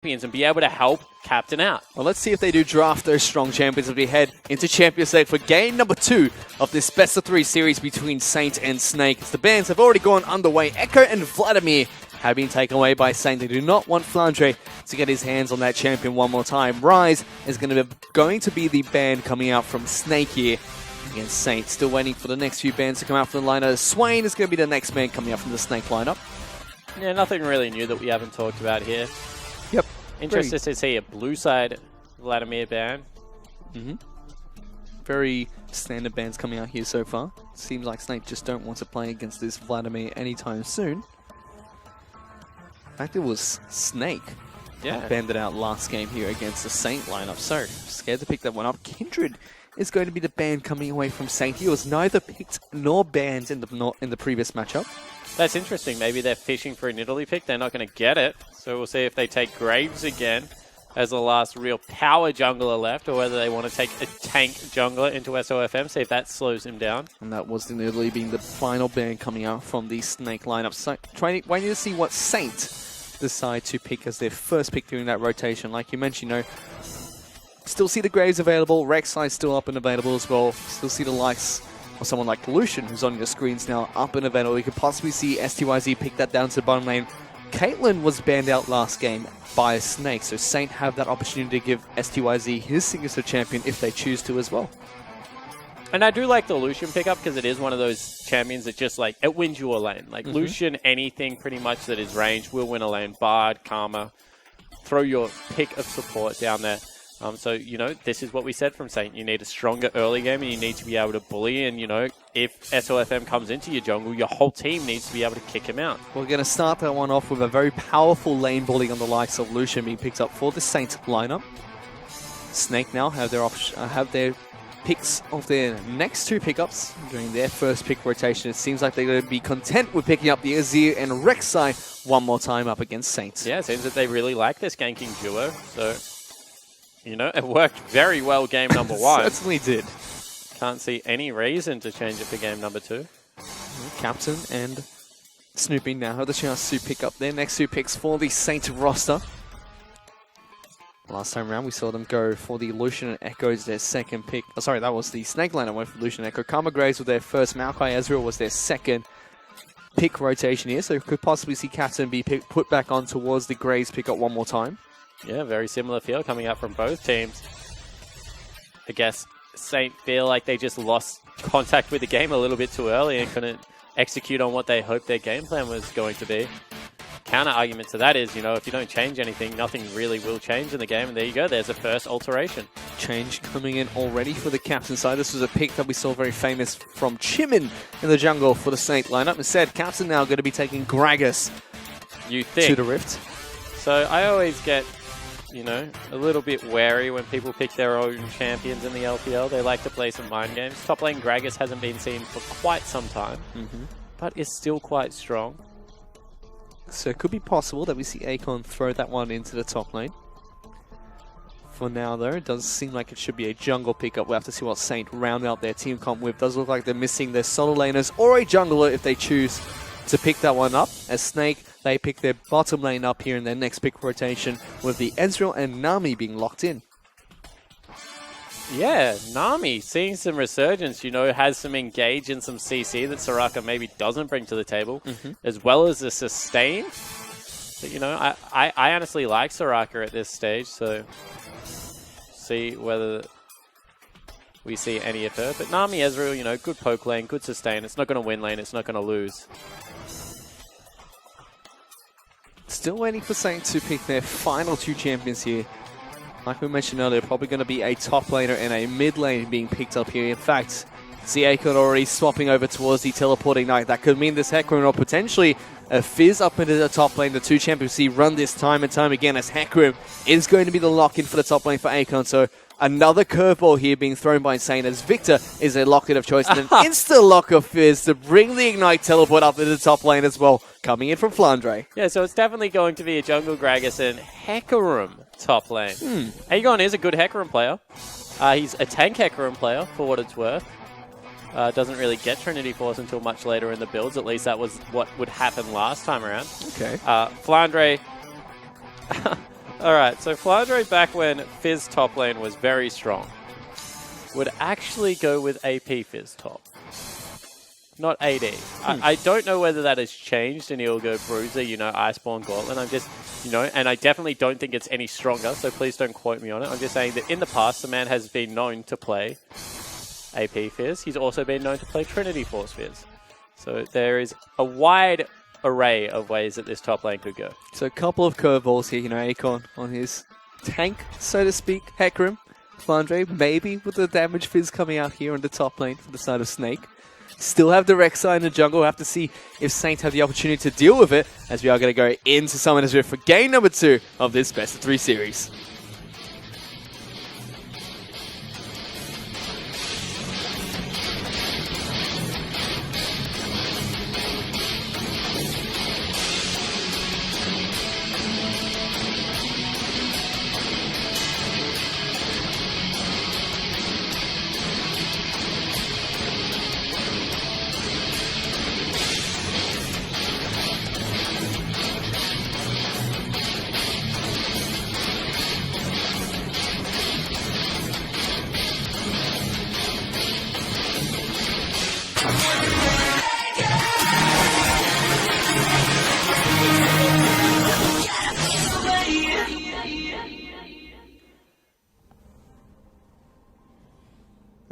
champions and be able to help Captain out. Well, let's see if they do draft those strong champions as we head into Champions League for game number 2 of this best of 3 series between Saint and Snake. As the bans have already gone underway, Echo and Vladimir have been taken away by Saint. They do not want Flandre to get his hands on that champion one more time. Rise is going to be the ban coming out from Snake here against Saint. Still waiting for the next few bans to come out from the lineup. Swain is going to be the next ban coming out from the Snake lineup. Yeah, nothing really new that we haven't talked about here. Yep. Interested to see a blue side Vladimir ban. Very standard bans coming out here so far. Seems like Snake just don't want to play against this Vladimir anytime soon. In fact, it was Snake that banned it out last game here against the Saint lineup. So, scared to pick that one up. Kindred is going to be the ban coming away from Saint. He was neither picked nor banned in the previous matchup. That's interesting. Maybe they're fishing for an Italy pick. They're not going to get it. So we'll see if they take Graves again as the last real power jungler left, or whether they want to take a tank jungler into SOFM, see if that slows him down. And that was literally being the final ban coming out from the Snake lineup. So, waiting to see what Saint decide to pick as their first pick during that rotation. Like you mentioned, still see the Graves available. Rek'Sai still up and available as well. Still see the likes of someone like Lucian, who's on your screens now, up and available. You could possibly see STYZ pick that down to the bottom lane. Caitlyn was banned out last game by Snake, so Saint have that opportunity to give STYZ his signature champion if they choose to as well. And I do like the Lucian pickup because it is one of those champions that just it wins you a lane. Like Lucian, anything pretty much that is ranged will win a lane. Bard, Karma, throw your pick of support down there. So, this is what we said from Saint. You need a stronger early game and you need to be able to bully. And, if SOFM comes into your jungle, your whole team needs to be able to kick him out. We're going to start that one off with a very powerful lane bully on the likes of Lucian being picked up for the Saint lineup. Snake now have their picks of their next 2 pickups during their first pick rotation. It seems like they're going to be content with picking up the Azir and Rek'Sai one more time up against Saints. Yeah, it seems that they really like this ganking duo. So, it worked very well game number 1. Certainly did. Can't see any reason to change it for game number 2. Captain and Snoopy now have the chance to pick up their next 2 picks for the Saint roster. Last time around, we saw them go for the Lucian and Echo as their second pick. Oh, sorry, that was the Snake line. I went for Lucian and Echo. Karma Graves with their first. Maokai Ezreal was their second pick rotation here. So you could possibly see Captain be put back on towards the Graves pickup one more time. Yeah, very similar feel coming up from both teams. I guess Saint feel like they just lost contact with the game a little bit too early and couldn't execute on what they hoped their game plan was going to be. Counter argument to that is, if you don't change anything, nothing really will change in the game. And there you go, there's a first alteration. Change coming in already for the Captain side. This was a pick that we saw very famous from Chimin in the jungle for the Saint lineup. Instead, Captain now going to be taking Gragas to the Rift. So I always get, a little bit wary when people pick their own champions in the LPL. They like to play some mind games. Top lane Gragas hasn't been seen for quite some time, but is still quite strong. So it could be possible that we see Akon throw that one into the top lane. For now, though, it does seem like it should be a jungle pickup. We'll have to see what Saint round out their team comp with. Does look like they're missing their solo laners or a jungler if they choose to pick that one up. As Snake, they pick their bottom lane up here in their next pick rotation with the Ezreal and Nami being locked in. Yeah, Nami seeing some resurgence, has some engage and some CC that Soraka maybe doesn't bring to the table, as well as a sustain. But, I honestly like Soraka at this stage, so see whether we see any of her. But Nami, Ezreal, good poke lane, good sustain. It's not going to win lane, it's not going to lose. Still waiting for Saint to pick their final 2 champions here. Like we mentioned earlier, probably going to be a top laner and a mid lane being picked up here. In fact, see Akon already swapping over towards the teleporting knight. That could mean this Hecarim or potentially a Fizz up into the top lane. The 2 champions see run this time and time again as Hecarim is going to be the lock-in for the top lane for Akon. So another curveball here being thrown by Saint as Victor is a lock-in of choice. And an insta-lock of Fizz to bring the Ignite teleport up into the top lane as well. Coming in from Flandre. Yeah, so it's definitely going to be a jungle Gragas and Hecarim top lane. Aegon is a good Hecarim player. He's a tank Hecarim player, for what it's worth. Doesn't really get Trinity Force until much later in the builds. At least that was what would happen last time around. Okay. Flandre All right, so Flandre back when Fizz top lane was very strong would actually go with AP Fizz top, not AD. I don't know whether that has changed and he'll go Bruiser, you know, Iceborne Gauntlet. I'm just, you know, and I definitely don't think it's any stronger, so please don't quote me on it. I'm just saying that in the past, the man has been known to play AP Fizz. He's also been known to play Trinity Force Fizz. So there is a wide array of ways that this top lane could go. So a couple of curveballs here, you know, Akon on his tank, so to speak, Hecarim. Flandre, maybe with the damage Fizz coming out here on the top lane for the side of Snake. Still have the Rek'Sai in the jungle. We'll have to see if Saints have the opportunity to deal with it, as we are going to go into Summoner's Rift for game number 2 of this best of 3 series.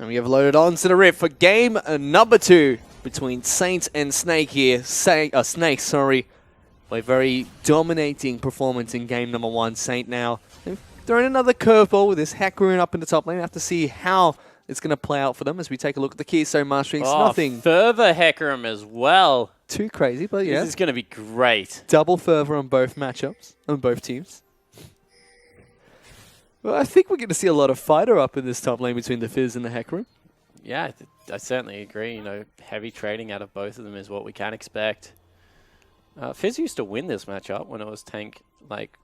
And we have loaded on to the Rift for game number 2 between Saints and Snake here. Snake, sorry. A very dominating performance in game number 1. Saint now throwing another curveball with this Hecarim up in the top lane. We have to see how it's going to play out for them as we take a look at the Keystone Masterings. Nothing further Hecarim as well. Too crazy, but yeah. This is going to be great. Double fervor on both matchups, on both teams. Well, I think we're going to see a lot of fighter up in this top lane between the Fizz and the Hecarim. Yeah, I certainly agree. You know, heavy trading out of both of them is what we can expect. Fizz used to win this matchup when it was tank, like,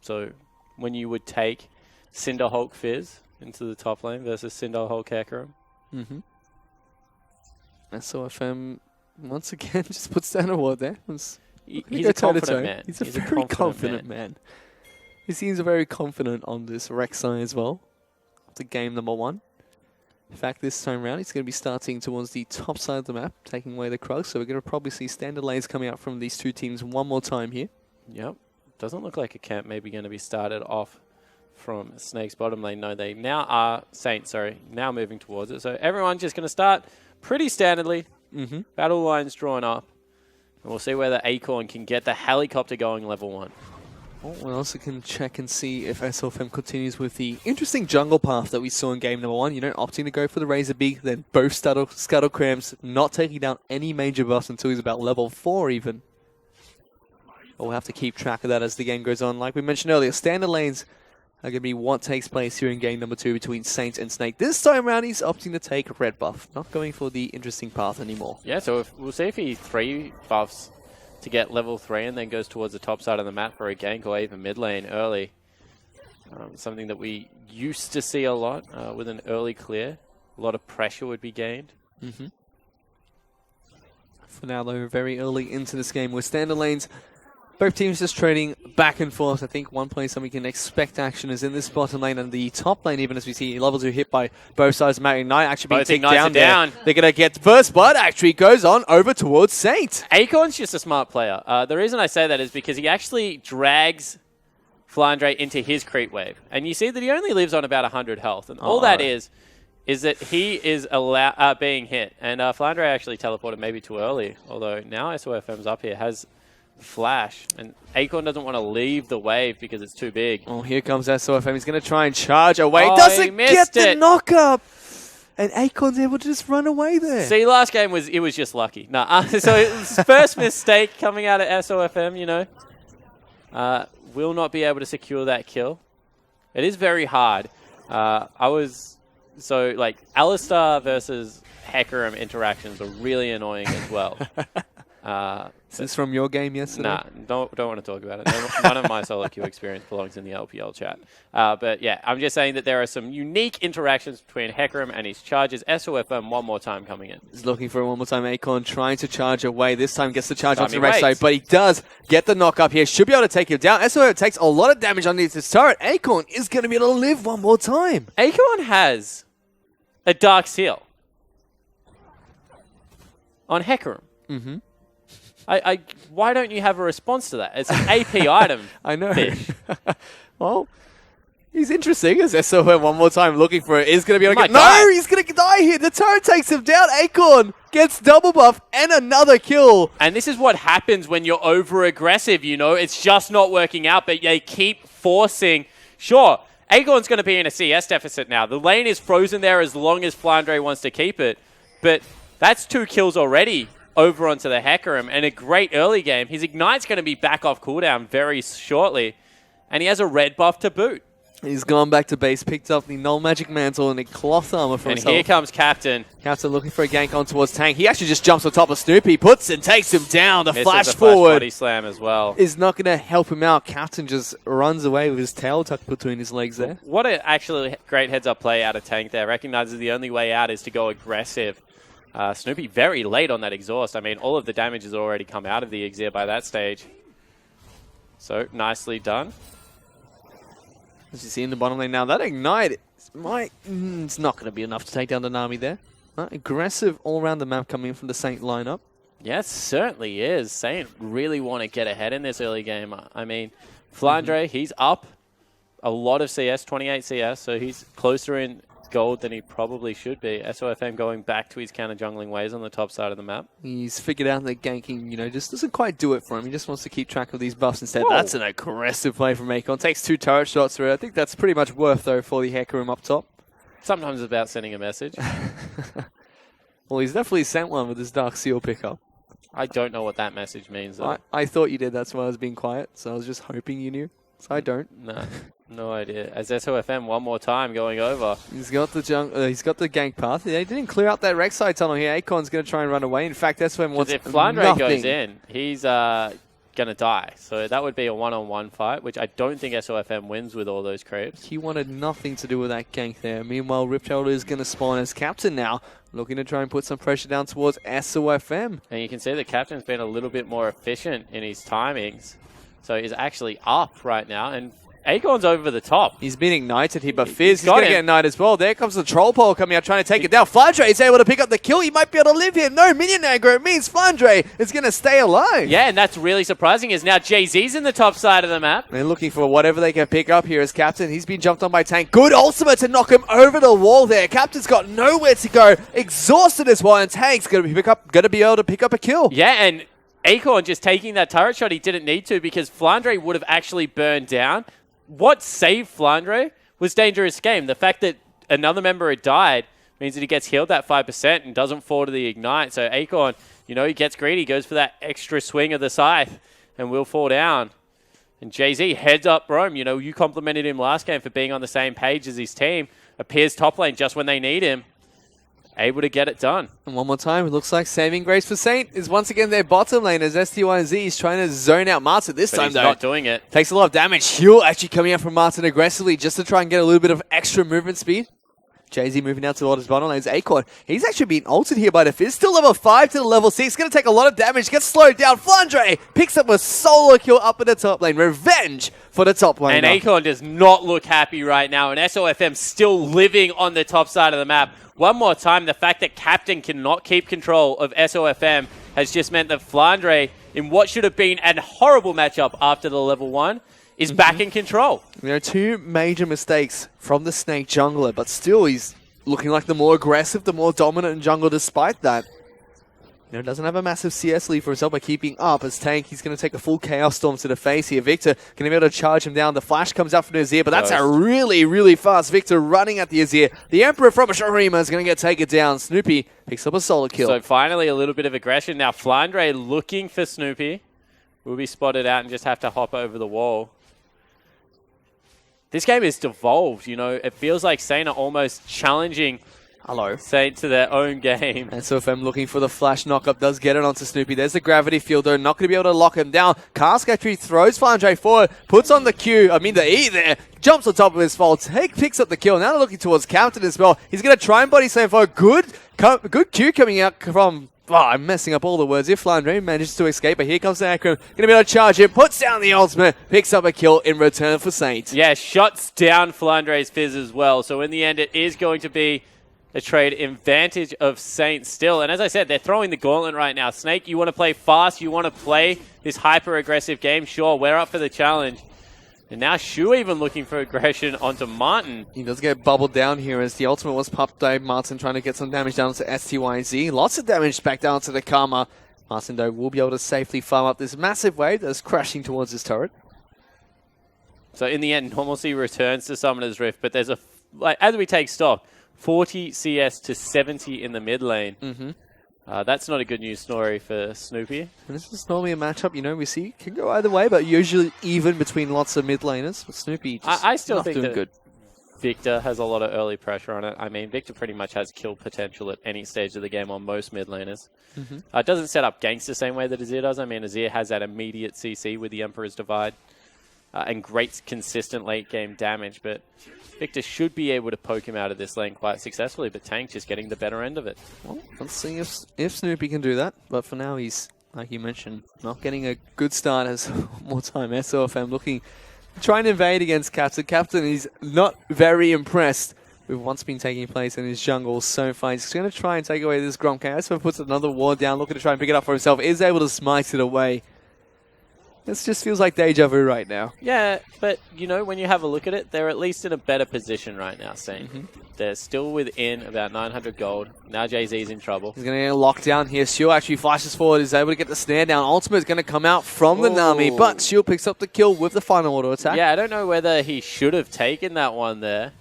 so when you would take Cinder Hulk Fizz into the top lane versus Cinder Hulk Hecarim. Mm-hmm. SOFM once again just puts down a ward there. He's a confident man. He's a very confident man. He seems very confident on this Rek'Sai as well. After game number 1. In fact, this time around, he's going to be starting towards the top side of the map, taking away the Krug. So we're going to probably see standard lanes coming out from these two teams one more time here. Yep. Doesn't look like a camp maybe going to be started off from Snake's bottom lane. No, they now are, Saints, sorry, now moving towards it. So everyone's just going to start pretty standardly. Mm-hmm. Battle lines drawn up. And we'll see whether Acorn can get the helicopter going level 1. We also can check and see if SLFM continues with the interesting jungle path that we saw in game number 1. You know, opting to go for the Razor Beak, then both Scuttle Crams, not taking down any major buffs until he's about level 4 even. But we'll have to keep track of that as the game goes on. Like we mentioned earlier, standard lanes are going to be what takes place here in game number 2 between Saints and Snake. This time around, he's opting to take red buff, not going for the interesting path anymore. Yeah, so we'll see if he 3 buffs to get level 3 and then goes towards the top side of the map for a gank or even mid lane early. Something that we used to see a lot with an early clear. A lot of pressure would be gained. Mm-hmm. For now, though, very early into this game with standard lanes. Both teams just trading back and forth. I think one place that we can expect action is in this bottom lane and the top lane, even as we see level 2 hit by both sides. Matt Ignite actually being ticked down there. They're going to get first blood. Actually goes on over towards Saint. Acorn's just a smart player. The reason I say that is because he actually drags Flandre into his creep wave. And you see that he only lives on about 100 health. And all that is that he is being hit. And Flandre actually teleported maybe too early. Although now SOFM's up here, has Flash, and Acorn doesn't want to leave the wave because it's too big. Oh, here comes SOFM. He's going to try and charge away. Oh, doesn't get the knock up. And Acorn's able to just run away there. See, last game was just lucky. No, so his first mistake coming out of SOFM, you know, will not be able to secure that kill. It is very hard. Like Alistar versus Hecarim interactions are really annoying as well. Is this from your game yesterday? Nah, don't want to talk about it. None of my solo queue experience belongs in the LPL chat. But yeah, I'm just saying that there are some unique interactions between Hecarim and his charges. SOFM one more time coming in. He's looking for it one more time. Acorn trying to charge away. This time gets the charge onto the Timing right side, waits. but he does get the knock up here. Should be able to take him down. SOFM takes a lot of damage underneath his turret. Acorn is going to be able to live one more time. Acorn has a Dark Seal on Hecarim. Mm-hmm. Why don't you have a response to that? It's an AP item. I know. Fish. Well, he's interesting as SOFM one more time looking for it. Is going to be able to He get... might die. No, he's going to die here. The turret takes him down. Acorn gets double buff and another kill. And this is what happens when you're over-aggressive, you know? It's just not working out, but they keep forcing... Sure, Acorn's going to be in a CS deficit now. The lane is frozen there as long as Flandre wants to keep it. But that's 2 kills already over onto the Hecarim, and a great early game. His Ignite's going to be back off cooldown very shortly, and he has a red buff to boot. He's gone back to base, picked up the Null Magic Mantle and a cloth armor for And himself. here comes Captain. Captain looking for a gank on towards Tank. He actually just jumps on top of Snoopy, puts and takes him down. The Misses flash a forward body slam as well. is not going to help him out. Captain just runs away with his tail tucked between his legs there. What a actually great heads-up play out of Tank there. Recognizes the only way out is to go aggressive. Snoopy very late on that exhaust. I mean, all of the damage has already come out of the Exir by that stage. So, nicely done. As you see in the bottom lane now, that Ignite it's not going to be enough to take down the Nami there. Aggressive all around the map coming in from the Saint lineup. Yeah, it certainly is. Saint really want to get ahead in this early game. I mean, Flandre, he's up a lot of CS, 28 CS, so he's closer in gold than he probably should be. SOFM going back to his counter-jungling ways on the top side of the map. He's figured out that ganking, just doesn't quite do it for him. He just wants to keep track of these buffs instead. Whoa. That's an aggressive play from Acorn. Takes 2 turret shots through. I think that's pretty much worth, though, for the Hecarim up top. Sometimes it's about sending a message. Well, he's definitely sent one with his Dark Seal pickup. I don't know what that message means, though. I thought you did. That's why I was being quiet. So I was just hoping you knew. So I don't. No idea. As SOFM one more time going over. He's got the he's got the gank path. They didn't clear out that Rek'Sai tunnel here. Acorn's going to try and run away. In fact, SOFM wants If Flandre nothing. goes in, he's going to die. So that would be a one-on-one fight, which I don't think SOFM wins with all those creeps. He wanted nothing to do with that gank there. Meanwhile, Riptail is going to spawn as captain now, looking to try and put some pressure down towards SOFM. And you can see the captain's been a little bit more efficient in his timings. So he's actually up right now, and Acorn's over the top. He's been ignited here, but Fizz is got going to him. get ignited as well. There comes the troll pole coming out, trying to take it down. Flandre is able to pick up the kill. He might be able to live here. No minion aggro. It means Flandre is going to stay alive. Yeah, and that's really surprising, is now Jay-Z's in the top side of the map. They're looking for whatever they can pick up here as captain. He's been jumped on by Tank. Good ultimate to knock him over the wall there. Captain's got nowhere to go. Exhausted as well, and Tank's going to be able to pick up a kill. Yeah, and Acorn just taking that turret shot he didn't need to because Flandre would have actually burned down. What saved Flandre was Dangerous Game. The fact that another member had died means that he gets healed that 5% and doesn't fall to the Ignite. So Acorn, he gets greedy, goes for that extra swing of the scythe and will fall down. And Jay-Z heads up Rome. You complimented him last game for being on the same page as his team. Appears top lane just when they need him. Able to get it done. And one more time, it looks like saving grace for Saint is once again their bottom lane as STYZ is trying to zone out Martin. This But time, he's though, not doing it. takes a lot of damage. Heal actually coming out from Martin aggressively just to try and get a little bit of extra movement speed. Jay-Z moving out towards his bottom lane's Acorn. He's actually being ulted here by the Fizz. Still level 5 to the level 6. Going to take a lot of damage. Gets slowed down. Flandre picks up a solo kill up in the top lane. Revenge for the top lane. And Acorn does not look happy right now. And SOFM still living on the top side of the map. One more time, the fact that Captain cannot keep control of SOFM has just meant that Flandre, in what should have been a horrible matchup after the level 1, is back in control. There are 2 major mistakes from the Snake jungler, but still he's looking like the more aggressive, the more dominant jungle despite that. Doesn't have a massive CS lead for himself by keeping up as Tank. He's going to take a full Chaos Storm to the face here. Victor going to be able to charge him down. The flash comes out from the Azir, but that's a really, really fast Victor running at the Azir. The Emperor from Shurima is going to get taken down. Snoopy picks up a solo kill. So finally a little bit of aggression. Now Flandre looking for Snoopy. Will be spotted out and just have to hop over the wall. This game is devolved, It feels like Saint are almost challenging Hello. Saint to their own game. And so if I'm looking for the flash knockup, does get it onto Snoopy. There's the gravity field, though. Not going to be able to lock him down. Cask actually throws Flandre forward, puts on the the E there, jumps on top of his fault, picks up the kill. Now they're looking towards Captain as well. He's going to try and body slam for a good Q coming out from... Oh, I'm messing up all the words. If Flandre manages to escape, but here comes the Akram. Going to be able to charge him, puts down the ultimate, picks up a kill in return for Saint. Yeah, shuts down Flandre's Fizz as well. So in the end, it is going to be a trade advantage of Saint still. And as I said, they're throwing the gauntlet right now. Snake, you want to play fast, you want to play this hyper-aggressive game? Sure, we're up for the challenge. And now Shu even looking for aggression onto Martin. He does get bubbled down here as the ultimate was popped by Martin, trying to get some damage down to STYZ. Lots of damage back down to the Karma. Martin, though, will be able to safely farm up this massive wave that's crashing towards his turret. So in the end, normalcy returns to Summoner's Rift, but there's as we take stock, 40 CS to 70 in the mid lane. That's not a good news story for Snoopy. And this is normally a matchup, we see can go either way, but usually even between lots of mid laners. But Snoopy just I still not think doing that good. Victor has a lot of early pressure on it. I mean, Victor pretty much has kill potential at any stage of the game on most mid laners. It doesn't set up ganks the same way that Azir does. I mean, Azir has that immediate CC with the Emperor's Divide and great consistent late game damage, but Victor should be able to poke him out of this lane quite successfully, but Tank just getting the better end of it. Well, let's see if Snoopy can do that. But for now, he's, like you mentioned, not getting a good start as more time. SOFM looking to try and invade against Captain. Captain is not very impressed with what's been taking place in his jungle so far. He's going to try and take away this Gromp. SOFM puts another ward down, looking to try and pick it up for himself. Is able to smite it away. This just feels like deja vu right now. Yeah, but, when you have a look at it, they're at least in a better position right now, Saint. They're still within about 900 gold. Now Jay-Z's in trouble. He's going to get locked down here. Shield actually flashes forward, is able to get the snare down. Ultimate is going to come out from the Nami, but Shield picks up the kill with the final auto attack. Yeah, I don't know whether he should have taken that one there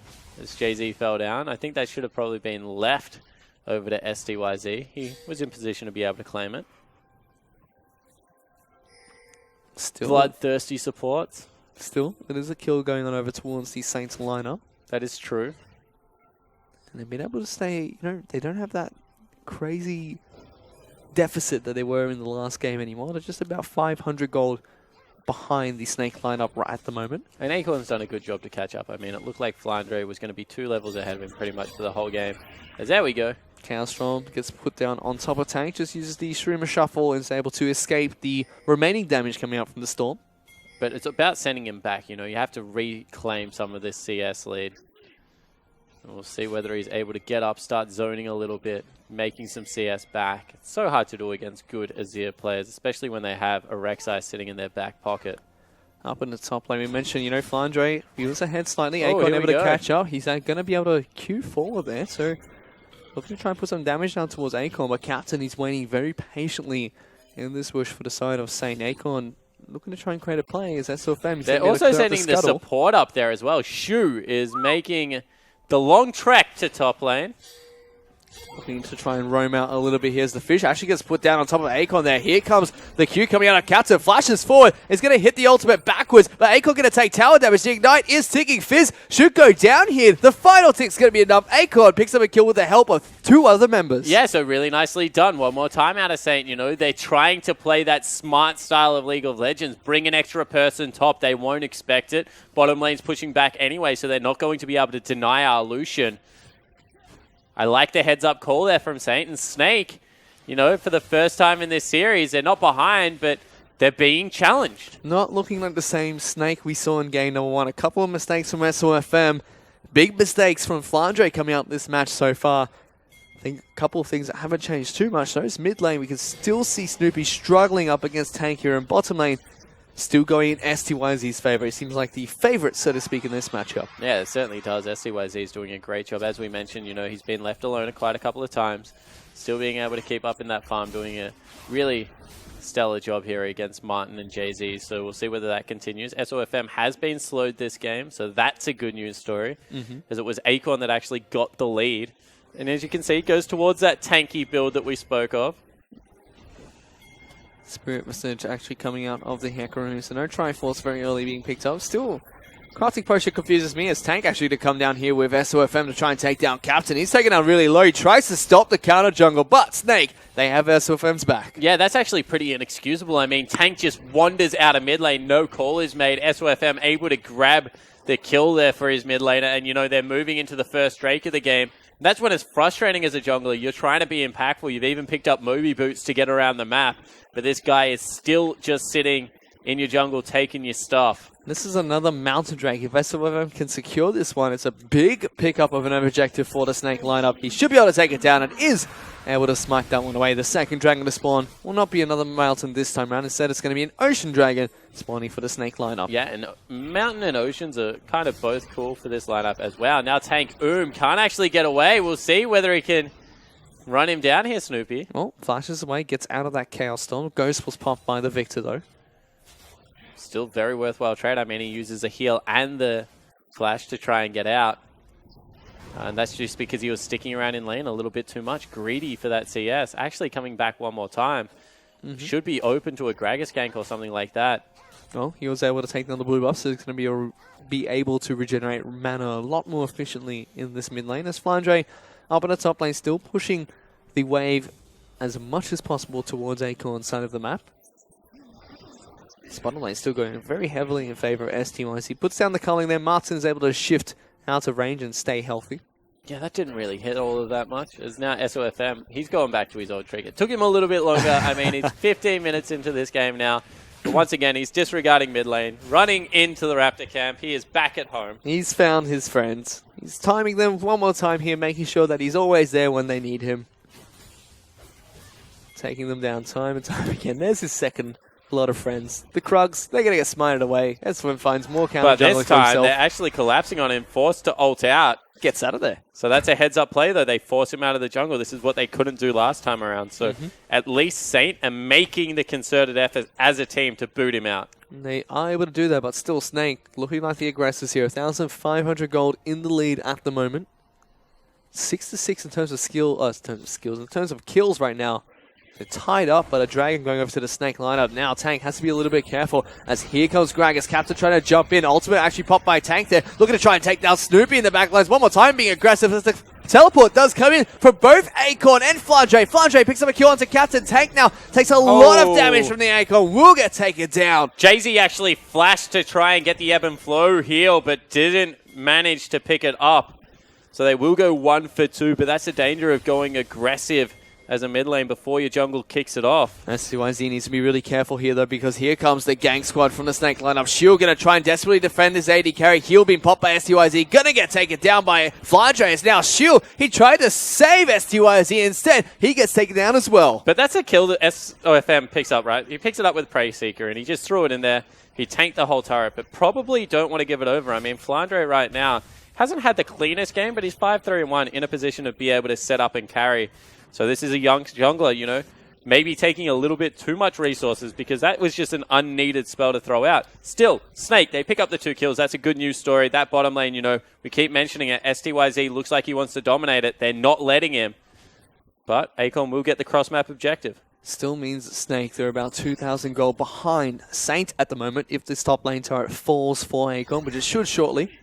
as Jay-Z fell down. I think that should have probably been left over to STYZ. He was in position to be able to claim it. Still, bloodthirsty supports. Still, there is a kill going on over towards the Saints lineup. That is true. And they've been able to stay, they don't have that crazy deficit that they were in the last game anymore. They're just about 500 gold behind the Snake lineup right at the moment. And Acorn's done a good job to catch up. I mean, it looked like Flandre was going to be 2 levels ahead of him pretty much for the whole game. As there we go. Chaosstrom gets put down on top of Tank, just uses the Streamer Shuffle and is able to escape the remaining damage coming out from the Storm. But it's about sending him back, you have to reclaim some of this CS lead. And we'll see whether he's able to get up, start zoning a little bit, making some CS back. It's so hard to do against good Azir players, especially when they have a Rek'Sai sitting in their back pocket. Up in the top lane, we mentioned, Flandre, he was ahead slightly. Acorn able to catch up. He's going to be able to queue forward there, so looking to try and put some damage down towards Acorn, but Captain is waiting very patiently in this bush for the side of Saint. Acorn looking to try and create a play as SOFM. They're also sending the support up there as well. Shu is making the long trek to top lane. Looking to try and roam out a little bit. Here's the fish. Actually gets put down on top of Acorn there. Here comes the Q coming out of Captain. Flashes forward. It's going to hit the ultimate backwards. But Acorn going to take tower damage. The Ignite is ticking. Fizz should go down here. The final tick's going to be enough. Acorn picks up a kill with the help of 2 other members. Yeah, so really nicely done. One more time out of Saint. They're trying to play that smart style of League of Legends. Bring an extra person top. They won't expect it. Bottom lane's pushing back anyway, so they're not going to be able to deny our Lucian. I like the heads-up call there from Saint. And Snake, for the first time in this series, they're not behind, but they're being challenged. Not looking like the same Snake we saw in game number 1. A couple of mistakes from SOFM. Big mistakes from Flandre coming out this match so far. I think a couple of things that haven't changed too much, though. It's mid lane. We can still see Snoopy struggling up against Tank here. And bottom lane, still going in STYZ's favor. It seems like the favorite, so to speak, in this matchup. Yeah, it certainly does. STYZ is doing a great job. As we mentioned, he's been left alone quite a couple of times. Still being able to keep up in that farm, doing a really stellar job here against Martin and Jay-Z. So we'll see whether that continues. SOFM has been slowed this game, so that's a good news story. As it was Acorn that actually got the lead. And as you can see, it goes towards that tanky build that we spoke of. Spirit Message actually coming out of the Hackaroo, so no Triforce very early being picked up. Still Crafting Potion confuses me as Tank actually to come down here with SOFM to try and take down Captain. He's taken down really low. He tries to stop the counter jungle, but Snake, they have SOFM's back. Yeah, that's actually pretty inexcusable. I mean, Tank just wanders out of mid lane. No call is made. SOFM able to grab the kill there for his mid laner. And, you know, they're moving into the first Drake of the game. That's when it's frustrating as a jungler. You're trying to be impactful. You've even picked up movie boots to get around the map. But this guy is still just sitting in your jungle, taking your stuff. This is another Mountain Drake. If SOFM can secure this one, it's a big pickup of an objective for the Snake lineup. He should be able to take it down and is able to smite that one away. The second dragon to spawn will not be another mountain this time around. Instead, it's going to be an ocean dragon spawning for the Snake lineup. Yeah, and mountain and oceans are kind of both cool for this lineup as well. Now Tank can't actually get away. We'll see whether he can run him down here, Snoopy. Well, flashes away, gets out of that Chaos Storm. Ghost was popped by the Victor, though. Still very worthwhile trade. I mean, he uses a heal and the flash to try and get out. And that's just because he was sticking around in lane a little bit too much. Greedy for that CS. Actually coming back one more time. Should be open to a Gragas gank or something like that. Well, he was able to take down the blue buff, so he's going to be able to regenerate mana a lot more efficiently in this mid lane. As Flandre up in the top lane, still pushing the wave as much as possible towards Acorn's side of the map. Bottom lane still going very heavily in favor of STYZ. He puts down the culling there. Martin is able to shift out of range and stay healthy. Yeah, that didn't really hit all of that much. As now SOFM, he's going back to his old trick. It took him a little bit longer. I mean, he's 15 minutes into this game now. But once again, he's disregarding mid lane, running into the Raptor camp. He is back at home. He's found his friends. He's timing them one more time here, making sure that he's always there when they need him. Taking them down time and time again. There's his second lot of friends. The Krugs, they're going to get smited away. S1 finds more counter But jungle this time, himself. they're actually collapsing on him, forced to ult out. Gets out of there. So that's a heads-up play, though. They force him out of the jungle. This is what they couldn't do last time around. So at least Saint are making the concerted effort as a team to boot him out. They are able to do that, but still Snake looking like the aggressors here. 1,500 gold in the lead at the moment. 6-6 in terms of in terms of kills right now. They're tied up, but a dragon going over to the Snake lineup. Now Tank has to be a little bit careful as here comes Gragas. Captain trying to jump in. Ultimate actually popped by Tank there. Looking to try and take down Snoopy in the backlines. One more time being aggressive as the teleport does come in for both Acorn and Flandre. Flandre picks up a kill onto Captain. Tank now takes a lot of damage from the Acorn. Will get taken down. Jay-Z actually flashed to try and get the ebb and flow heal, but didn't manage to pick it up. So they will go 1 for 2, but that's the danger of going aggressive as a mid lane before your jungle kicks it off. STYZ needs to be really careful here, though, because here comes the gank squad from the Snake lineup. Shield going to try and desperately defend his AD carry. Heal being popped by STYZ. Going to get taken down by Flandre. It's now Shield. He tried to save STYZ. Instead, he gets taken down as well. But that's a kill that SOFM picks up, right? He picks it up with Prey Seeker, and he just threw it in there. He tanked the whole turret, but probably don't want to give it over. I mean, Flandre right now hasn't had the cleanest game, but he's 5-3-1 in a position to be able to set up and carry. So this is a young jungler, you know, maybe taking a little bit too much resources because that was just an unneeded spell to throw out. Still, Snake, they pick up the 2 kills. That's a good news story. That bottom lane, you know, we keep mentioning it. STYZ looks like he wants to dominate it. They're not letting him. But Acorn will get the cross-map objective. Still means that Snake, they're about 2,000 gold behind Saint at the moment if this top lane turret falls for Acorn, which it should shortly.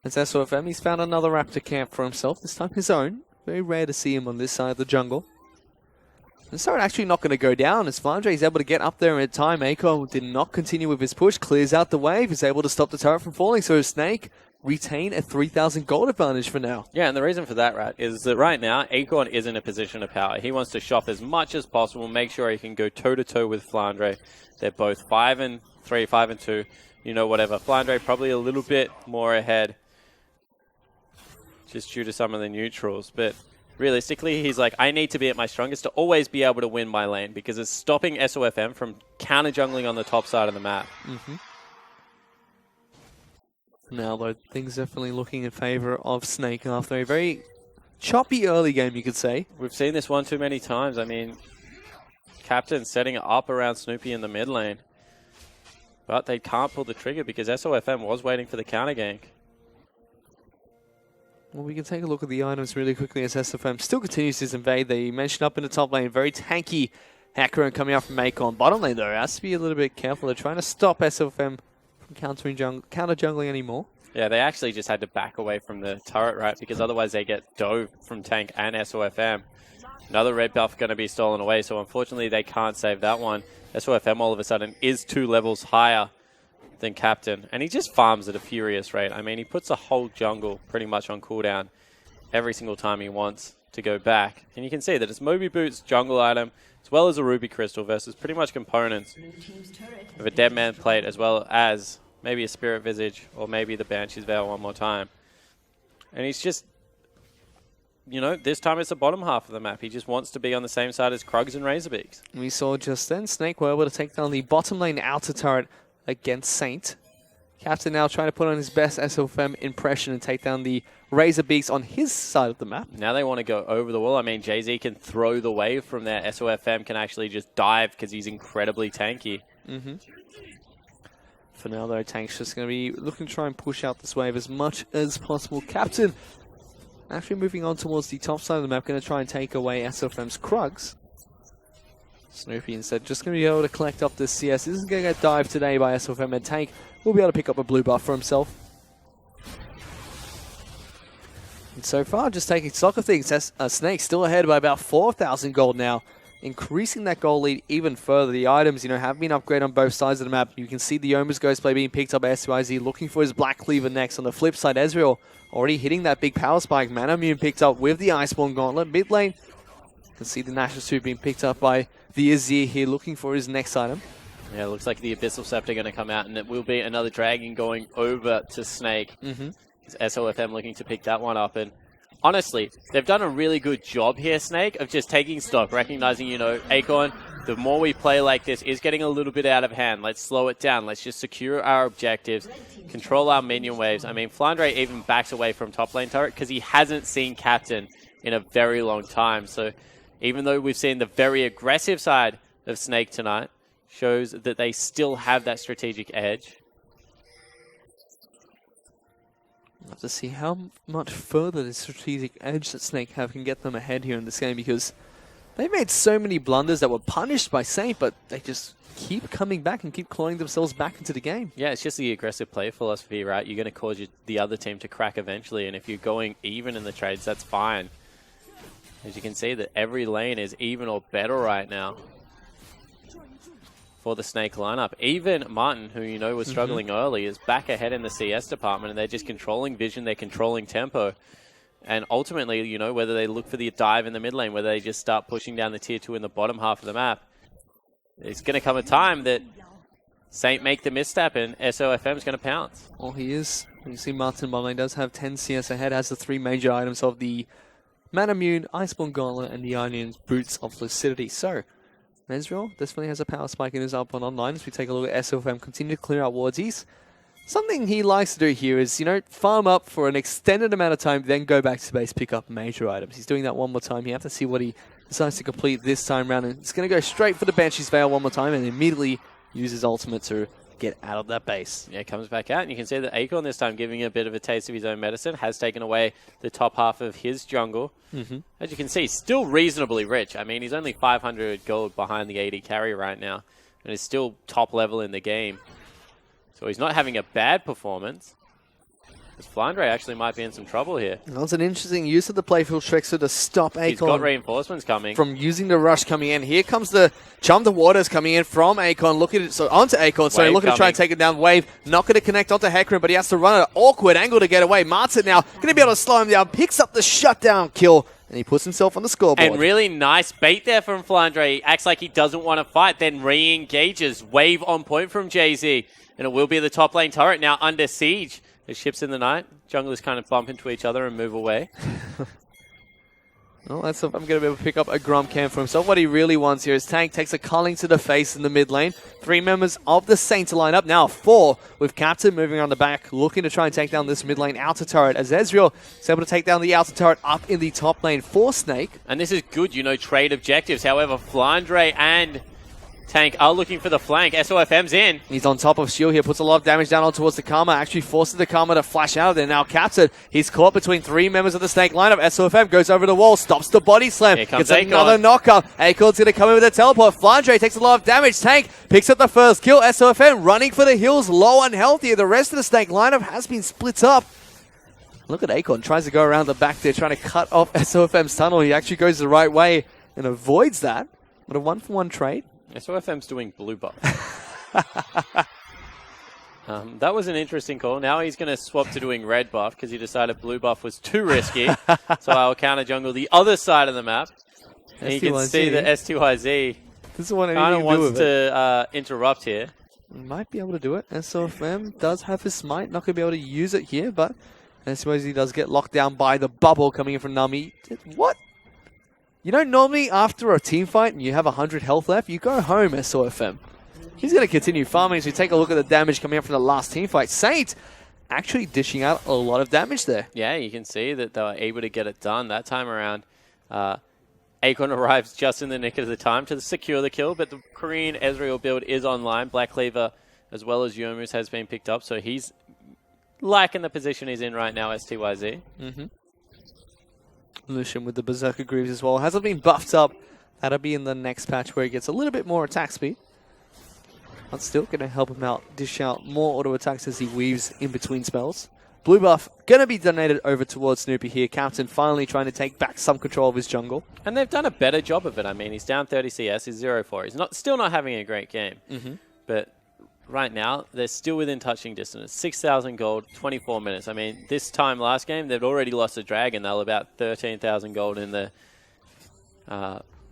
As SOFM, he's found another Raptor camp for himself, this time his own. Very rare to see him on this side of the jungle. This turret actually not going to go down as Flandre is able to get up there in time. Acorn did not continue with his push, clears out the wave, is able to stop the turret from falling. So Snake retain a 3,000 gold advantage for now. Yeah, and the reason for that, Rat, is that right now Acorn is in a position of power. He wants to shop as much as possible, make sure he can go toe-to-toe with Flandre. They're both 5-3, 5-2, you know, whatever. Flandre probably a little bit more ahead, just due to some of the neutrals. But realistically, he's like, I need to be at my strongest to always be able to win my lane because it's stopping SOFM from counter-jungling on the top side of the map. Now, though, things definitely looking in favor of Snake after a very choppy early game, you could say. We've seen this one too many times. I mean, Captain setting it up around Snoopy in the mid lane. But they can't pull the trigger because SOFM was waiting for the counter gank. Well, we can take a look at the items really quickly as SFM still continues his invade. They mentioned up in the top lane, very tanky Hacker coming out from Acorn. Bottom lane, though, has to be a little bit careful. They're trying to stop SFM from counter jungling anymore. Yeah, they actually just had to back away from the turret, right? Because otherwise they get dove from tank and SOFM. Another red buff going to be stolen away, so unfortunately they can't save that one. SOFM all of a sudden is 2 levels higher than Captain, and he just farms at a furious rate. I mean, he puts a whole jungle pretty much on cooldown every single time he wants to go back. And you can see that it's Moby Boots, jungle item, as well as a Ruby Crystal versus pretty much components of a Dead Man Plate, as well as maybe a Spirit Visage, or maybe the Banshee's Veil one more time. And he's just, you know, this time it's the bottom half of the map. He just wants to be on the same side as Krugs and Razorbeaks. We saw just then Snake were able to take down the bottom lane outer turret against Saint. Captain now trying to put on his best SOFM impression and take down the Razorbeaks on his side of the map. Now they want to go over the wall. I mean, Jay-Z can throw the wave from there. SOFM can actually just dive because he's incredibly tanky. For now, though, Tank's just going to be looking to try and push out this wave as much as possible. Captain actually moving on towards the top side of the map, going to try and take away SOFM's Krugs. Snoopy instead just going to be able to collect up this CS. This isn't going to get dived today by SOFM, and Tank will be able to pick up a blue buff for himself. And so far, just taking stock of things, Snake still ahead by about 4,000 gold now, increasing that goal lead even further. The items, you know, have been upgraded on both sides of the map. You can see the Yoma's Ghostblade being picked up by SYZ, looking for his Black Cleaver next. On the flip side, Ezreal already hitting that big power spike. Mana Immune picked up with the Iceborne Gauntlet. Mid lane, you can see the Nashor suit being picked up by the Azir here, looking for his next item. Yeah, it looks like the Abyssal Scepter going to come out, and it will be another Dragon going over to Snake. SOFM looking to pick that one up, and honestly, they've done a really good job here, Snake, of just taking stock, recognizing, you know, Acorn, the more we play like this is getting a little bit out of hand. Let's slow it down. Let's just secure our objectives, control our minion waves. I mean, Flandre even backs away from top lane turret because he hasn't seen Captain in a very long time. So even though we've seen the very aggressive side of Snake tonight, shows that they still have that strategic edge. We'll have to see how much further the strategic edge that Snake have can get them ahead here in this game, because they made so many blunders that were punished by Saint, but they just keep coming back and keep clawing themselves back into the game. Yeah, it's just the aggressive play philosophy, right? You're going to cause the other team to crack eventually, and if you're going even in the trades, that's fine. As you can see, that every lane is even or better right now for the Snake lineup. Even Martin, who you know was struggling early, is back ahead in the CS department, and they're just controlling vision, they're controlling tempo. And ultimately, you know, whether they look for the dive in the mid lane, whether they just start pushing down the tier 2 in the bottom half of the map, it's going to come a time that Saint make the misstep and SOFM's going to pounce. Well, he is. You see Martin bottom lane does have 10 CS ahead, has the 3 major items of the Mana Immune, Iceborne Gauntlet, and the Ionion's Boots of Lucidity. So, Ezreal definitely has a power spike in his up on online. As we take a look at SOFM, continue to clear out wards. Something he likes to do here is, you know, farm up for an extended amount of time, then go back to base, pick up major items. He's doing that one more time. You have to see what he decides to complete this time around. And it's going to go straight for the Banshee's Veil one more time and immediately use his ultimate to get out of that base. Yeah, comes back out, and you can see that Acorn this time giving a bit of a taste of his own medicine, has taken away the top half of his jungle. As you can see, still reasonably rich. I mean, he's only 500 gold behind the AD carry right now, and is still top level in the game. So he's not having a bad performance. Flandre actually might be in some trouble here. That was an interesting use of the playfield trickster to stop Acorn. He's got reinforcements coming. From using the rush coming in. Here comes the Chum the Waters coming in from Acorn. Looking at onto Acorn. Sorry, looking to try and take it down. Wave. Not going to connect onto Hecarim, but he has to run at an awkward angle to get away. Martin now going to be able to slow him down. Picks up the shutdown kill. And he puts himself on the scoreboard. And really nice bait there from Flandre. He acts like he doesn't want to fight, then re-engages. Wave on point from Jay-Z. And it will be the top lane turret now under siege. The ships in the night. Junglers kind of bump into each other and move away. Well, that's I'm going to be able to pick up a Grump Camp for himself. What he really wants here is Tank takes a culling to the face in the mid lane. 3 members of the Saints line up. Now 4 with Captain moving on the back, looking to try and take down this mid lane outer turret as Ezreal is able to take down the outer turret up in the top lane for Snake. And this is good, you know, trade objectives. However, Flandre and Tank are looking for the flank. SOFM's in. He's on top of Shield here, puts a lot of damage down on towards the Karma, actually forces the Karma to flash out of there. Now Captain, he's caught between 3 members of the Snake lineup. SOFM goes over the wall, stops the body slam, gets another knockup. Acorn's going to come in with a teleport. Flandre takes a lot of damage. Tank picks up the first kill. SOFM running for the hills, low and healthy. The rest of the Snake lineup has been split up. Look at Acorn, tries to go around the back there, trying to cut off SOFM's tunnel. He actually goes the right way and avoids that. But a 1-for-1 trade. SOFM's doing blue buff. That was an interesting call. Now he's going to swap to doing red buff because he decided blue buff was too risky. So I'll counter jungle the other side of the map. And you can see that STYZ kind of wants to interrupt here. Might be able to do it. SOFM does have his smite. Not going to be able to use it here, but STYZ does get locked down by the bubble coming in from Nami. What? You know, normally after a team fight and you have 100 health left, you go home, SOFM. He's going to continue farming, so you take a look at the damage coming up from the last team fight. Saint actually dishing out a lot of damage there. Yeah, you can see that they were able to get it done that time around. Acorn arrives just in the nick of the time to secure the kill, but the Korean Ezreal build is online. Black Cleaver as well as Yomu's has been picked up, so he's liking the position he's in right now, STYZ. Lucian with the Berserker Greaves as well. Hasn't been buffed up. That'll be in the next patch where he gets a little bit more attack speed. But still going to help him out, dish out more auto attacks as he weaves in between spells. Blue buff going to be donated over towards Snoopy here. Captain finally trying to take back some control of his jungle. And they've done a better job of it. I mean, he's down 30 CS, he's 0-4. He's still not having a great game. But right now, they're still within touching distance. 6,000 gold, 24 minutes. I mean, this time last game, they'd already lost a Dragon. They were about 13,000 gold in the...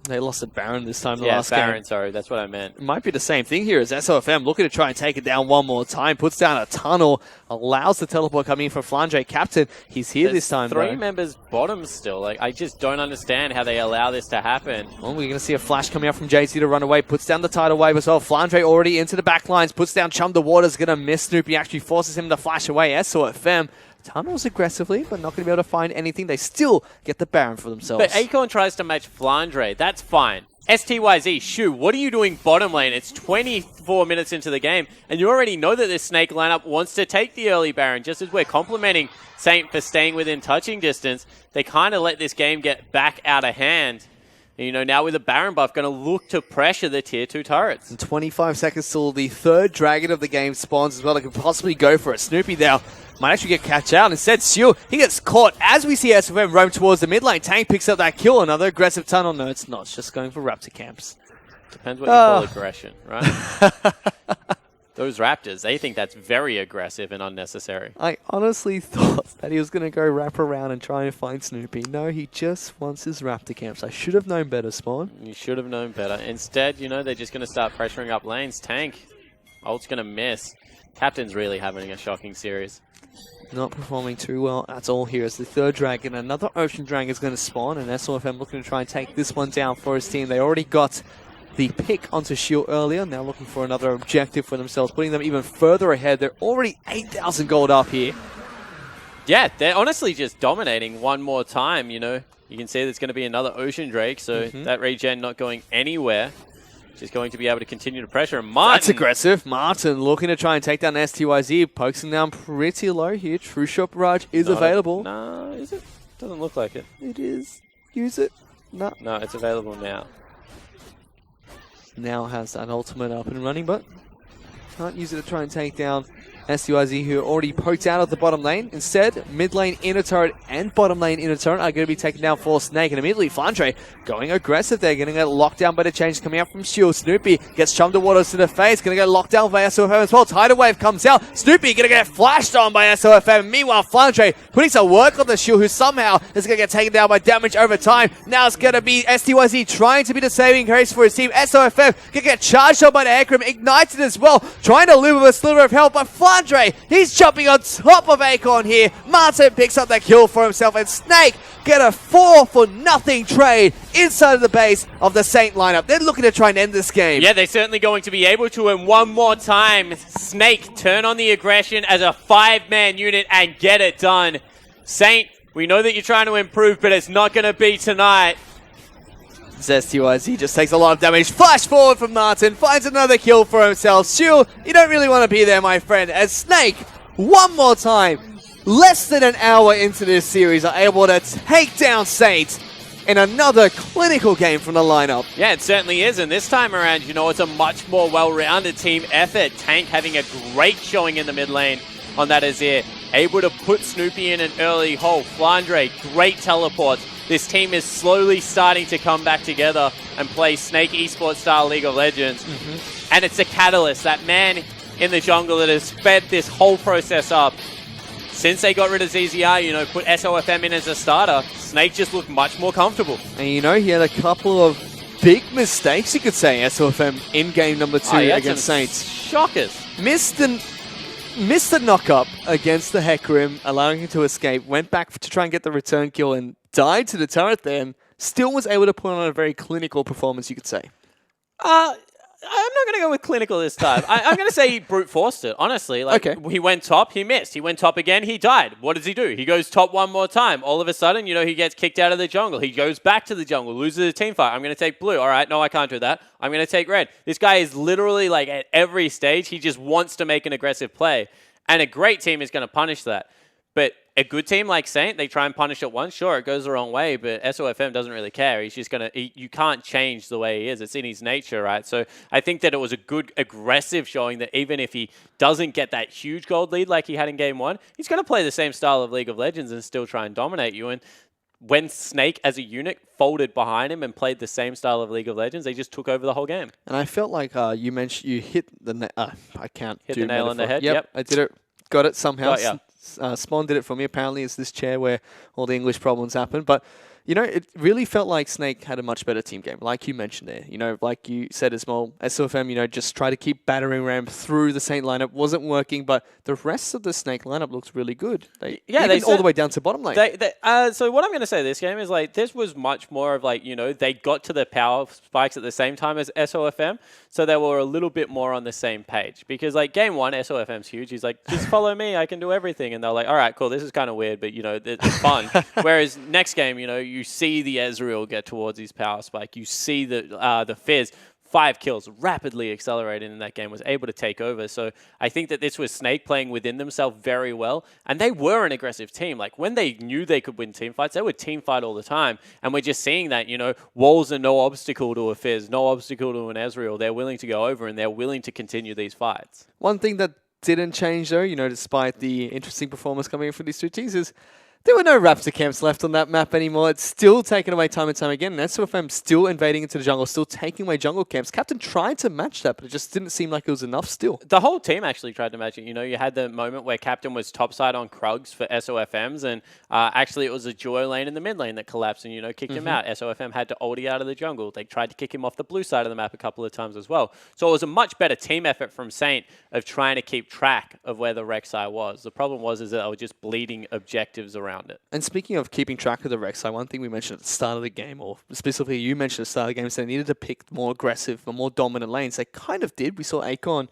They lost a Baron this time last game. Sorry, that's what I meant. It might be the same thing here as SOFM looking to try and take it down one more time. Puts down a tunnel, allows the teleport coming in from Flandre. Captain, he's here this time, 3 members bottom still. Like, I just don't understand how they allow this to happen. Well, we're going to see a flash coming up from JT to run away. Puts down the tidal wave as well. Flandre already into the back lines. Puts down Chum the Water's going to miss Snoopy. Actually forces him to flash away. SOFM tunnels aggressively, but not going to be able to find anything. They still get the Baron for themselves. But Acorn tries to match Flandre. That's fine. STYZ, Shu, what are you doing bottom lane? It's 24 minutes into the game, and you already know that this Snake lineup wants to take the early Baron. Just as we're complimenting Saint for staying within touching distance, they kind of let this game get back out of hand. And, you know, now with the Baron buff, going to look to pressure the tier 2 turrets. And 25 seconds till the 3rd Dragon of the game spawns as well. They could possibly go for it. Snoopy now might actually get catch out. Instead, Seal, he gets caught as we see SFM roam towards the mid lane. Tank picks up that kill. Another aggressive tunnel. No, it's not. It's just going for Raptor camps. Depends what you call aggression, right? Those Raptors, they think that's very aggressive and unnecessary. I honestly thought that he was going to go wrap around and try and find Snoopy. No, he just wants his Raptor camps. I should have known better, Spawn. You should have known better. Instead, you know, they're just going to start pressuring up lanes. Tank, ult's going to miss. Captain's really having a shocking series. Not performing too well at all here as the 3rd Dragon. Another Ocean Dragon is going to spawn, and SOFM looking to try and take this one down for his team. They already got the pick onto Shield earlier, now looking for another objective for themselves, putting them even further ahead. They're already 8,000 gold up here. Yeah, they're honestly just dominating one more time, you know. You can see there's going to be another Ocean Drake, so that regen not going anywhere. Just going to be able to continue to pressure. Martin. That's aggressive. Martin looking to try and take down STYZ. Pokes him down pretty low here. True Shot Barrage is available. No, is it? Doesn't look like it. It is. Use it. No. No, it's available now. Now has that ultimate up and running, but can't use it to try and take down STYZ, who are already poked out of the bottom lane. Instead, mid lane inner turret and bottom lane inner turret are going to be taken down for Snake. And immediately, Flandre going aggressive there, getting get locked down by the change coming out from Shield. Snoopy gets chummed to waters to the face, going to get locked down by SOFM as well. Tidal Wave comes out. Snoopy going to get flashed on by SOFM. Meanwhile, Flandre putting some work on the Shield, who somehow is going to get taken down by damage over time. Now it's going to be STYZ trying to be the saving grace for his team. SOFM going to get charged on by the Akram, ignited as well, trying to live with a sliver of health, but Flandre, he's jumping on top of Acorn here. Martin picks up that kill for himself, and Snake get a 4-for-0 trade inside of the base of the Saint lineup. They're looking to try and end this game. Yeah, they're certainly going to be able to, and one more time, Snake turn on the aggression as a 5-man unit and get it done. Saint, we know that you're trying to improve, but it's not going to be tonight. Zesty-wise, he just takes a lot of damage. Flash forward from Narton, finds another kill for himself. Stu, you don't really want to be there, my friend, as Snake, one more time, less than an hour into this series, are able to take down Saint in another clinical game from the lineup. Yeah, it certainly is, and this time around, you know, it's a much more well-rounded team effort. Tank having a great showing in the mid lane on that Azir, able to put Snoopy in an early hole. Flandre, great teleports. This team is slowly starting to come back together and play Snake Esports style League of Legends. And it's a catalyst, that man in the jungle that has sped this whole process up. Since they got rid of ZZR, you know, put SOFM in as a starter, Snake just looked much more comfortable. And you know, he had a couple of big mistakes, you could say, SOFM in game number 2 against Saints. Shockers. Missed the knock-up against the Hecarim, allowing him to escape, went back to try and get the return kill and died to the turret there, and still was able to put on a very clinical performance, you could say. I'm not going to go with clinical this time. I'm going to say he brute forced it, honestly. Like, he went top, he missed. He went top again, he died. What does he do? He goes top one more time. All of a sudden, you know, he gets kicked out of the jungle. He goes back to the jungle, loses a team fight. I'm going to take blue. All right, no, I can't do that. I'm going to take red. This guy is literally, like, at every stage, he just wants to make an aggressive play. And a great team is going to punish that. But a good team like Saint, they try and punish it once. Sure, it goes the wrong way, but SOFM doesn't really care. He's just going to... You can't change the way he is. It's in his nature, right? So I think that it was a good, aggressive showing that even if he doesn't get that huge gold lead like he had in Game 1, he's going to play the same style of League of Legends and still try and dominate you. And when Snake, as a unit, folded behind him and played the same style of League of Legends, they just took over the whole game. And I felt like you mentioned you hit the... I can't hit do the nail metaphor. on the head. Yep, I did it. Got it somehow. Got ya. Spawn did it for me. Apparently, it's this chair where all the English problems happen. But, you know, it really felt like Snake had a much better team game, like you mentioned there. You know, like you said as well, SOFM, you know, just try to keep battering ram through the Saint lineup. Wasn't working, but the rest of the Snake lineup looks really good. They all the way down to bottom lane. So what I'm going to say this game is, like, this was much more of, like, you know, they got to the power spikes at the same time as SOFM, so they were a little bit more on the same page. Because, like, Game 1, SOFM's huge. He's like, just follow me, I can do everything. And they're like, all right, cool, this is kind of weird, but, you know, it's fun. Whereas next game, you know, you see the Ezreal get towards his power spike. You see the Fizz, 5 kills, rapidly accelerated in that game, was able to take over. So I think that this was Snake playing within themselves very well. And they were an aggressive team. Like, when they knew they could win team fights, they would team fight all the time. And we're just seeing that, you know, walls are no obstacle to a Fizz, no obstacle to an Ezreal. They're willing to go over and they're willing to continue these fights. One thing that didn't change, though, you know, despite the interesting performance coming in from these two teams, is there were no Raptor camps left on that map anymore. It's still taken away time and time again. And SOFM still invading into the jungle, still taking away jungle camps. Captain tried to match that, but it just didn't seem like it was enough still. The whole team actually tried to match it. You know, you had the moment where Captain was topside on Krugs for SOFMs, and actually it was a Joy lane in the mid lane that collapsed and, you know, kicked him out. SOFM had to ulti out of the jungle. They tried to kick him off the blue side of the map a couple of times as well. So it was a much better team effort from Saint of trying to keep track of where the Rek'Sai was. The problem was is that they were just bleeding objectives around it. And speaking of keeping track of the Rek'Sai, one thing we mentioned at the start of the game, or specifically you mentioned at the start of the game, is they needed to pick more aggressive or more dominant lanes. They kind of did. We saw Acorn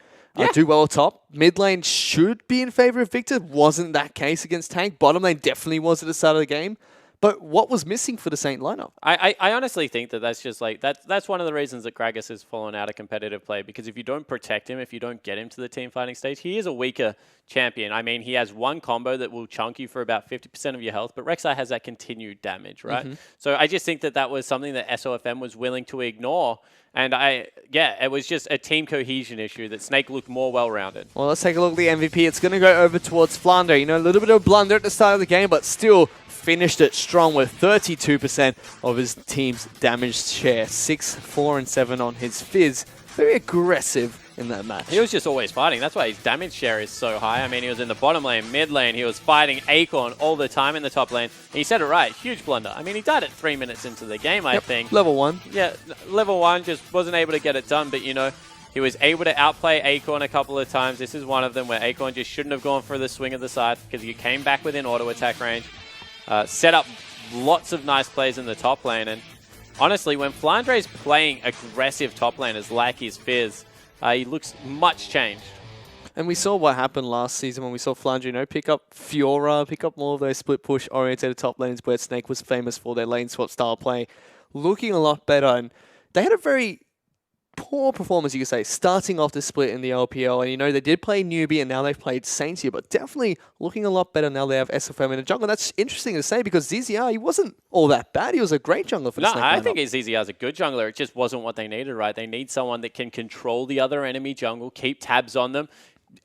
do well top. Mid lane should be in favor of Victor. Wasn't that case against Tank. Bottom lane definitely was at the start of the game. But what was missing for the Saint lineup? I honestly think that that's just like, that's one of the reasons that Gragas has fallen out of competitive play, because if you don't protect him, if you don't get him to the team fighting stage, he is a weaker champion. I mean, he has one combo that will chunk you for about 50% of your health, but Rek'Sai has that continued damage, right? So I just think that that was something that SOFM was willing to ignore. And it was just a team cohesion issue that Snake looked more well-rounded. Well, let's take a look at the MVP. It's going to go over towards Flander. You know, a little bit of a blunder at the start of the game, but still finished it strong with 32% of his team's damage share. 6, 4, and 7 on his Fizz. Very aggressive in that match. He was just always fighting. That's why his damage share is so high. I mean, he was in the bottom lane, mid lane. He was fighting Acorn all the time in the top lane. He said it right. Huge blunder. I mean, he died at 3 minutes into the game, I think. Level 1. Yeah, level 1, just wasn't able to get it done. But, you know, he was able to outplay Acorn a couple of times. This is one of them where Acorn just shouldn't have gone for the swing of the scythe because he came back within auto attack range. Set up lots of nice plays in the top lane. And honestly, when Flandre's playing aggressive top laners like his Fizz, he looks much changed. And we saw what happened last season when we saw Flandre, you know, pick up Fiora, pick up more of those split push oriented top lanes where Snake was famous for their lane swap style play. looking a lot better. And they had a very poor performance, you could say, starting off the split in the LPL. And, you know, they did play newbie and now they've played Saints here, but definitely looking a lot better now they have SFM in the jungle. That's interesting to say because ZZR, he wasn't all that bad. He was a great jungler for the Snake I lineup. think ZZR is a good jungler. It just wasn't what they needed, right? They need someone that can control the other enemy jungle, keep tabs on them.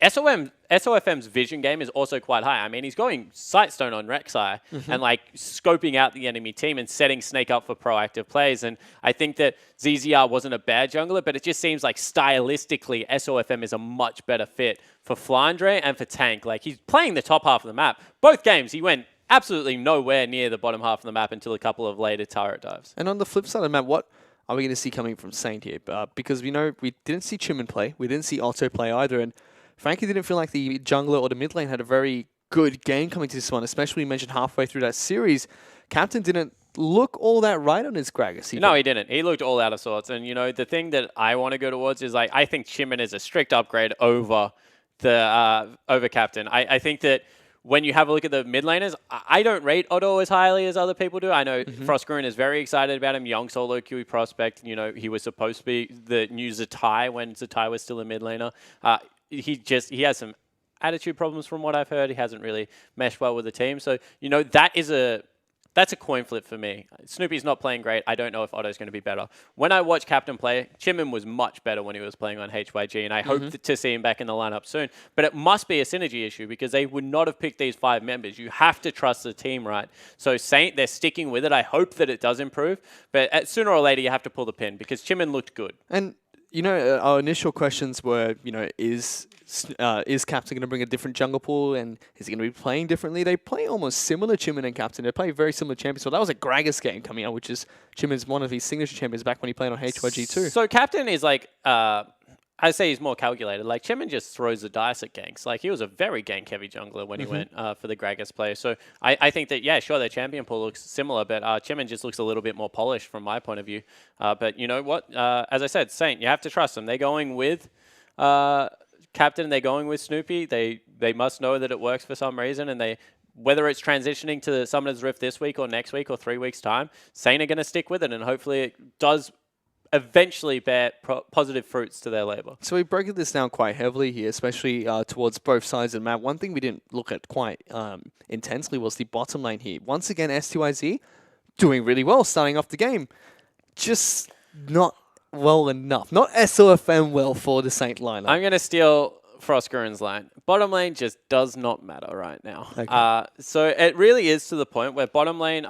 SOFM's vision game is also quite high. I mean, he's going Sightstone on Rek'Sai and like scoping out the enemy team and setting Snake up for proactive plays. And I think that ZZR wasn't a bad jungler, but it just seems like stylistically SOFM is a much better fit for Flandre and for Tank. Like he's playing the top half of the map. Both games he went absolutely nowhere near the bottom half of the map until a couple of later turret dives. And on the flip side of the map, what are we going to see coming from Saint here? Because we know we didn't see Chimin play. We didn't see Otto play either. And frankly, didn't feel like the jungler or the mid lane had a very good game coming to this one, especially you mentioned halfway through that series. Captain didn't look all that right on his Gragas. No, he didn't. He looked all out of sorts. And, you know, the thing that I want to go towards is, like, I think Chimin is a strict upgrade over the over Captain. I think that when you have a look at the mid laners, I don't rate Otto as highly as other people do. I know Frostgreen is very excited about him. Young solo QE prospect. You know, he was supposed to be the new Zatai when Zatai was still a mid laner. He has some attitude problems from what I've heard. He hasn't really meshed well with the team. So, you know, that's a coin flip for me. Snoopy's not playing great. I don't know if Otto's going to be better. When I watch Captain play, Chimin was much better when he was playing on HYG, and I hope to see him back in the lineup soon. But it must be a synergy issue because they would not have picked these 5 members. You have to trust the team, right? So Saint, they're sticking with it. I hope that it does improve. But sooner or later, you have to pull the pin because Chimin looked good. And you know, our initial questions were, you know, is Captain going to bring a different jungle pool and is he going to be playing differently? They play almost similar, Chimin and Captain. They play very similar champions. So that was a Gragas game coming out, which is Chimin's one of his signature champions back when he played on HYG too. So Captain is like, I say he's more calculated. Like Chimin just throws the dice at ganks. Like he was a very gank-heavy jungler when he went for the Gragas play. So I think that, yeah, sure, their champion pool looks similar, but Chimin just looks a little bit more polished from my point of view. But you know what? As I said, Saint, you have to trust them. They're going with Captain. They're going with Snoopy. They must know that it works for some reason, and whether it's transitioning to the Summoner's Rift this week or next week or 3 weeks' time, Saint are going to stick with it, and hopefully it does eventually bear positive fruits to their labor. So we broke this down quite heavily here, especially towards both sides of the map. One thing we didn't look at quite intensely was the bottom lane here. Once again, STYZ doing really well starting off the game. Just not well enough. Not SOFM well for the Saint lineup. I'm going to steal Frostgurren's line. Bottom lane just does not matter right now. Okay. So it really is to the point where bottom lane,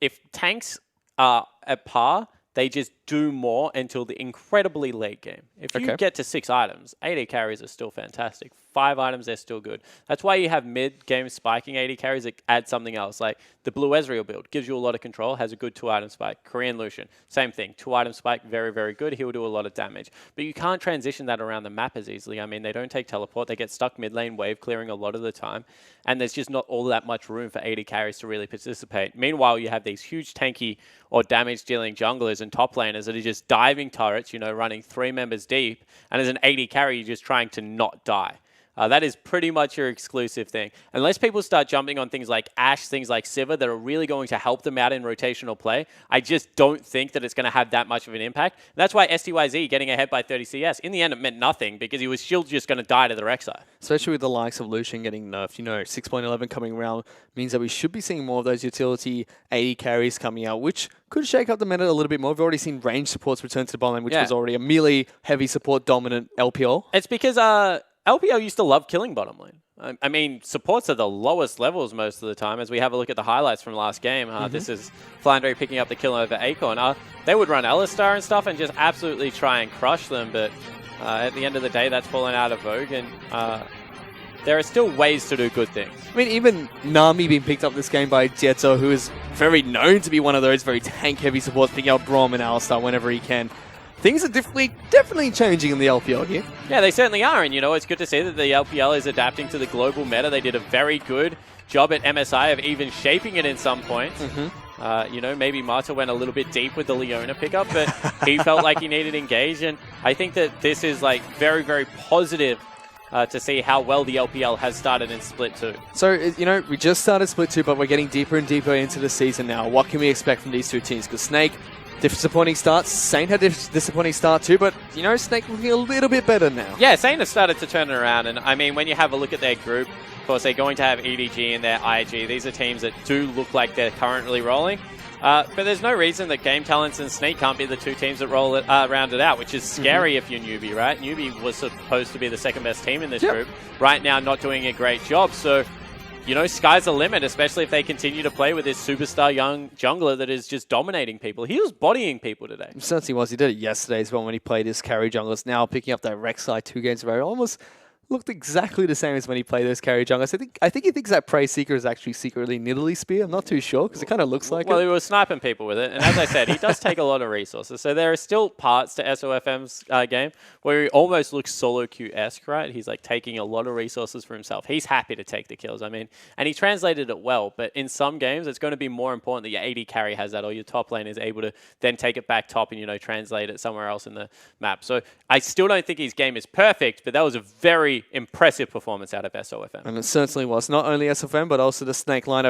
if tanks are at par, they just do more until the incredibly late game. If you get to 6 items, 80 carries are still fantastic. 5 items, they're still good. That's why you have mid-game spiking 80 carries that add something else. Like the Blue Ezreal build gives you a lot of control, has a good 2-item spike. Korean Lucian, same thing. 2-item spike, very, very good. He'll do a lot of damage. But you can't transition that around the map as easily. I mean, they don't take teleport. They get stuck mid-lane wave clearing a lot of the time. And there's just not all that much room for 80 carries to really participate. Meanwhile, you have these huge tanky or damage-dealing junglers and top laners that are just diving turrets, you know, running 3 members deep. And as an 80 carry, you're just trying to not die. That is pretty much your exclusive thing. Unless people start jumping on things like Ashe, things like Sivir that are really going to help them out in rotational play, I just don't think that it's going to have that much of an impact. And that's why STYZ getting ahead by 30 CS, in the end it meant nothing because he was still just going to die to the Rek'Sai. Especially with the likes of Lucian getting nerfed, you know, 6.11 coming around means that we should be seeing more of those utility 80 carries coming out, which could shake up the meta a little bit more. We've already seen range supports return to the bottom lane, which was already a melee heavy support dominant LPL. It's because LPL used to love killing bottom lane. I mean, supports are the lowest levels most of the time. As we have a look at the highlights from last game, this is Flandre picking up the kill over Acorn. They would run Alistar and stuff and just absolutely try and crush them, but at the end of the day, that's fallen out of vogue, and there are still ways to do good things. I mean, even Nami being picked up this game by Jetso, who is very known to be one of those very tank-heavy supports, picking up Braum and Alistar whenever he can. Things are definitely changing in the LPL here. Yeah, they certainly are. And, you know, it's good to see that the LPL is adapting to the global meta. They did a very good job at MSI of even shaping it in some points. You know, maybe Marta went a little bit deep with the Leona pickup, but he felt like he needed engage. And I think that this is, like, very, very positive to see how well the LPL has started in Split 2. So, you know, we just started Split 2, but we're getting deeper and deeper into the season now. What can we expect from these two teams? Because Snake, Disappointing start. Saint had a disappointing start too, but, you know, Snake looking a little bit better now. Yeah, Saint has started to turn it around. And, I mean, when you have a look at their group, of course, they're going to have EDG in their IG. These are teams that do look like they're currently rolling. But there's no reason that Game Talents and Sneak can't be the two teams that roll it, round it out, which is scary if you're Newbie, right? Newbie was supposed to be the second best team in this group. Right now, not doing a great job. So, you know, sky's the limit, especially if they continue to play with this superstar young jungler that is just dominating people. He was bodying people today. He certainly was. He did it yesterday as well when he played his carry junglers. Now picking up that Rek'Sai 2 games in a row. Almost looked exactly the same as when he played those carry junglers. I think he thinks that Prey Seeker is actually secretly Nidalee Spear. I'm not too sure because it kind of looks like it. Well, he was sniping people with it. And as I said, he does take a lot of resources. So there are still parts to SOFM's game where he almost looks solo queue-esque, right? He's like taking a lot of resources for himself. He's happy to take the kills. I mean, and he translated it well. But in some games, it's going to be more important that your AD carry has that or your top lane is able to then take it back top and, you know, translate it somewhere else in the map. So I still don't think his game is perfect, but that was a very impressive performance out of SOFM. And it certainly was. Not only SOFM, but also the Snake lineup